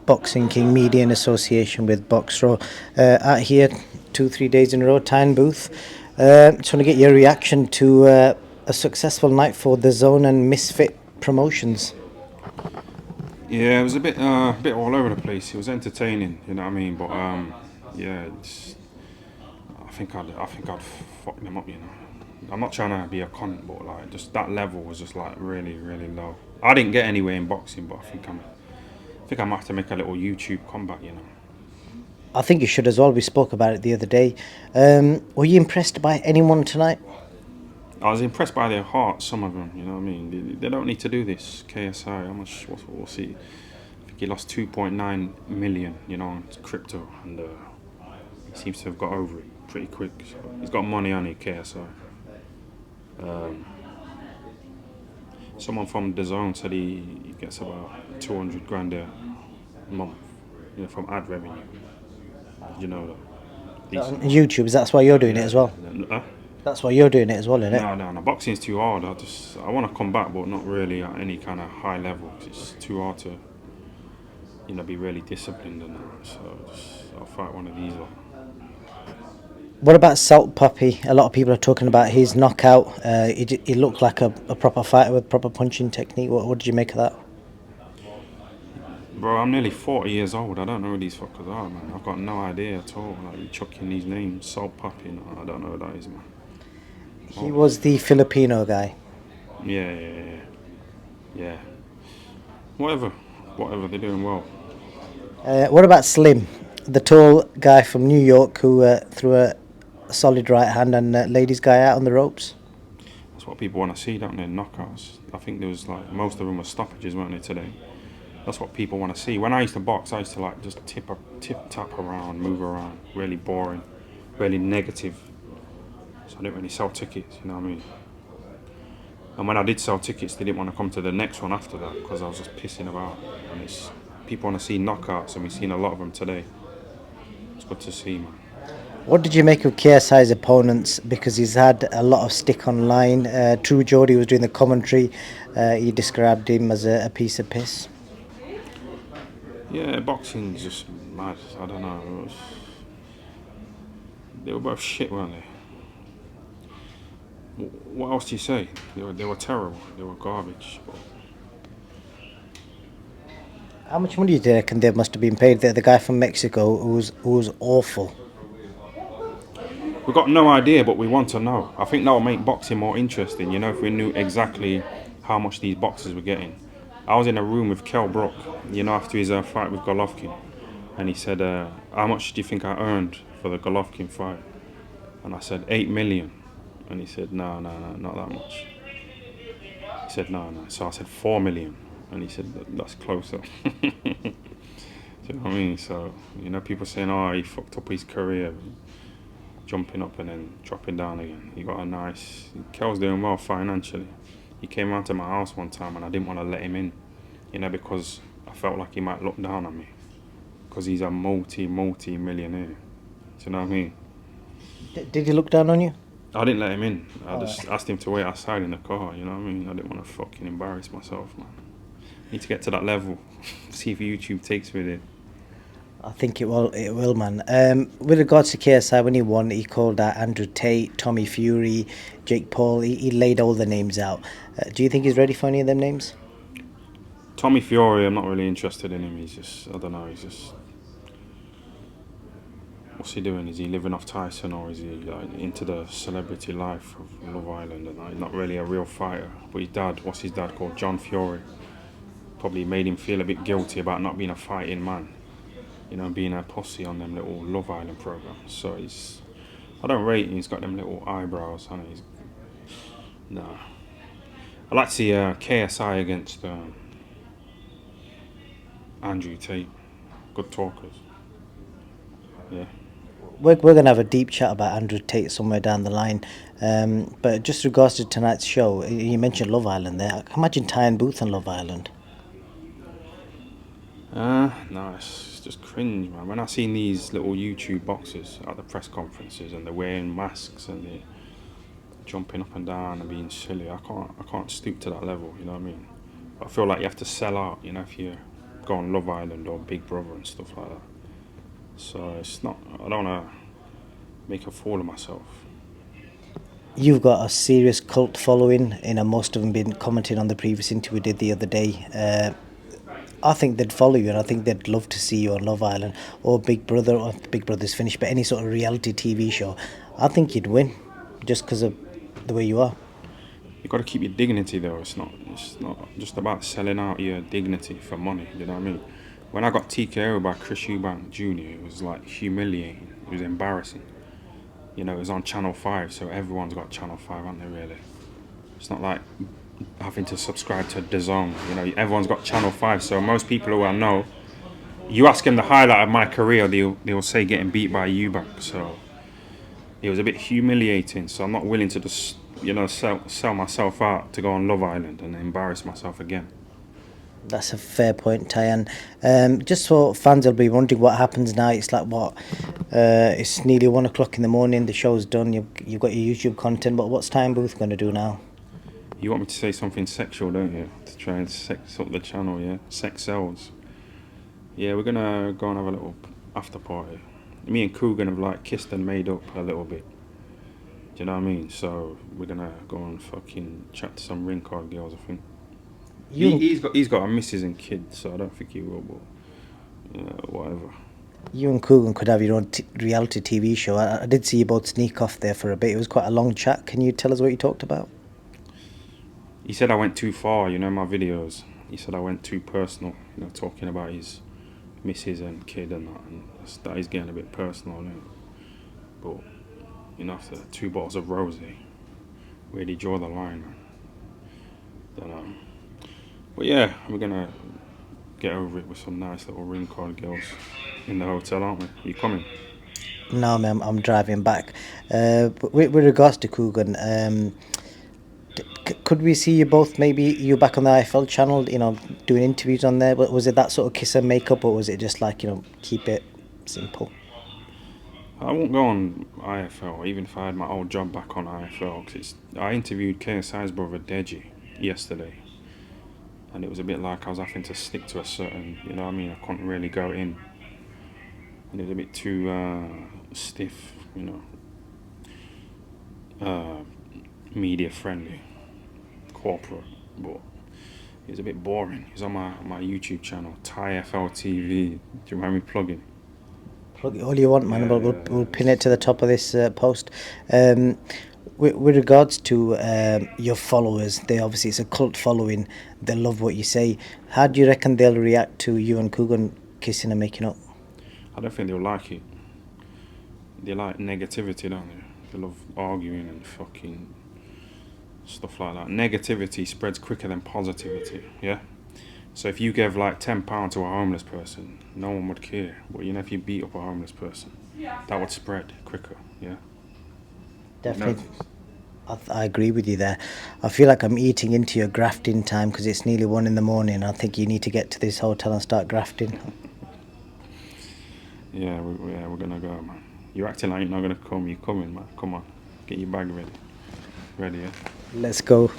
Boxing King Media in association with Boxro. Out here 2-3 days in a row, Tyan booth. Just want to get your reaction to a successful night for The Zone and Misfit Promotions. Yeah, it was a bit all over the place. It was entertaining, you know what I mean. But yeah, I think I'd fuck them up, you know. I'm not trying to be a cunt, but like just that level was just like really, really low. I didn't get anywhere in boxing, but I think I might have to make a little YouTube comeback, you know. I think you should as well. We spoke about it the other day. Were you impressed by anyone tonight? I was impressed by their hearts, some of them, you know what I mean. They don't need to do this. KSI, how much? We'll see. I think he lost 2.9 million, you know, on crypto, and he seems to have got over it pretty quick. So he's got money on it, KSI. Someone from the zone said he gets about 200 grand a month, you know, from ad revenue. Did you know that? On Decent. YouTube, that's why you're doing it Yeah. as well. Huh? That's why you're doing it as well, isn't it? No. Boxing's too hard. I want to come back, but not really at any kind of high level. 'Cause it's too hard to, you know, be really disciplined and that. So I'll fight one of these. What about Salt Puppy? A lot of people are talking about his knockout. He looked like a proper fighter with proper punching technique. What did you make of that? Bro, I'm nearly 40 years old. I don't know who these fuckers are, man. I've got no idea at all. Like, you chucking these names, Salt Puppy, no, I don't know who that is, man. He was the Filipino guy. Yeah. Whatever, they're doing well. What about Slim, the tall guy from New York who threw a solid right hand and laid his guy out on the ropes? That's what people want to see, don't they? Knockouts. I think there was like, most of them were stoppages, weren't they, today? That's what people want to see. When I used to box, I used to like just tip tap around, move around. Really boring, really negative. So I didn't really sell tickets, you know what I mean? And when I did sell tickets, they didn't want to come to the next one after that because I was just pissing about. And people want to see knockouts, and we've seen a lot of them today. It's good to see, man. What did you make of KSI's opponents? Because he's had a lot of stick online. True Geordie was doing the commentary. He described him as a piece of piss. Yeah, boxing's just mad. I don't know. They were both shit, weren't they? What else do you say? They were terrible. They were garbage. But How much money do you reckon they must have been paid? The guy from Mexico who was awful. we've got no idea, but we want to know. I think that will make boxing more interesting, you know, if we knew exactly how much these boxers were getting. I was in a room with Kell Brook, you know, after his fight with Golovkin, and he said, how much do you think I earned for the Golovkin fight? And I said, 8 million. And he said, no, not that much. He said, no. So I said, 4 million. And he said, that's closer. Do you know what I mean? So, you know, people saying, oh, he fucked up his career, jumping up and then dropping down again. He got a nice... Kel's doing well financially. He came round to my house one time and I didn't want to let him in, you know, because I felt like he might look down on me. Because he's a multi-millionaire. Do you know what I mean? Did he look down on you? I didn't let him in. I just asked him to wait outside in the car, you know what I mean? I didn't want to fucking embarrass myself, man. Need to get to that level. See if YouTube takes me there. I think it will, man. With regards to KSI, when he won, he called out Andrew Tate, Tommy Fury, Jake Paul. He laid all the names out. Do you think he's ready for any of them names? Tommy Fury, I'm not really interested in him. He's just, I don't know, he's just... What's he doing? Is he living off Tyson, or is he like into the celebrity life of Love Island? And he's not really a real fighter. But his dad, what's his dad called? John Fury. Probably made him feel a bit guilty about not being a fighting man. You know, being a pussy on them little Love Island programs. So I don't rate him. He's got them little eyebrows, and nah. I like to see KSI against Andrew Tate. Good talkers. Yeah. We're going to have a deep chat about Andrew Tate somewhere down the line. But just regards to tonight's show, you mentioned Love Island there. I can imagine Tyan Booth on Love Island. No, it's just cringe, man. When I seen these little YouTube boxers at the press conferences and they're wearing masks and they're jumping up and down and being silly, I can't stoop to that level. You know what I mean? I feel like you have to sell out. You know, if you're go on Love Island or Big Brother and stuff like that. So it's not. I don't want to make a fool of myself. You've got a serious cult following, most of them been commenting on the previous interview we did the other day. I think they'd follow you, and I think they'd love to see you on Love Island or Big Brother, or Big Brother's finished, but any sort of reality TV show. I think you'd win, just because of the way you are. You got to keep your dignity though. It's not just about selling out your dignity for money. You know what I mean? When I got TKO by Chris Eubank Jr., it was like humiliating. It was embarrassing. You know, it was on Channel 5, so everyone's got Channel 5, haven't they, really? It's not like having to subscribe to DAZN. You know, everyone's got Channel 5, so most people who I know, you ask them the highlight of my career, they'll say getting beat by Eubank. So it was a bit humiliating, so I'm not willing to just, sell myself out to go on Love Island and embarrass myself again. That's a fair point, Tyan. Just so fans will be wondering what happens now. It's like what? It's nearly 1 o'clock in the morning. The show's done. You've got your YouTube content, but what's Tyan Booth going to do now? You want me to say something sexual, don't you? To try and sex up the channel, yeah? Sex sells. Yeah, we're gonna go and have a little after party. Me and Kugan have like kissed and made up a little bit. Do you know what I mean? So we're gonna go and fucking chat to some ring card girls, I think. He's got a missus and kids, so I don't think he will, but whatever. You and Kugan could have your own reality TV show. I did see you both sneak off there for a bit. It was quite a long chat. Can you tell us what you talked about? He said I went too far, my videos. He said I went too personal, talking about his missus and kid and that, and that is getting a bit personal, But, after 2 bottles of rosé, where do you draw the line, man? Don't know. But yeah, we're gonna get over it with some nice little ring card girls in the hotel, aren't we? You coming? No, ma'am, I'm driving back. But with regards to Kugan, could we see you both, maybe you back on the IFL channel, doing interviews on there? Was it that sort of kiss and makeup, or was it just like, keep it simple? I won't go on IFL, even if I had my old job back on IFL, because I interviewed KSI's brother Deji yesterday, and it was a bit like I was having to stick to a certain, I couldn't really go in, and it was a bit too stiff, media friendly, corporate, but it was a bit boring. It was on my YouTube channel, TyFL TV. Do you mind me plugging? Plug it all you want, man. Yeah, we'll pin it to the top of this post. With regards to your followers, it's a cult following. They love what you say. How do you reckon they'll react to you and Kugan kissing and making up? I don't think they'll like it. They like negativity, don't they? They love arguing and fucking stuff like that. Negativity spreads quicker than positivity, yeah? So if you gave like £10 to a homeless person, no one would care. But if you beat up a homeless person, that would spread quicker, yeah? Definitely. I agree with you there. I feel like I'm eating into your grafting time because it's nearly 1 in the morning. I think you need to get to this hotel and start grafting. Yeah, we're gonna go, man. You're acting like you're not gonna come. You're coming, man. Come on, get your bag ready. Ready, yeah? Let's go.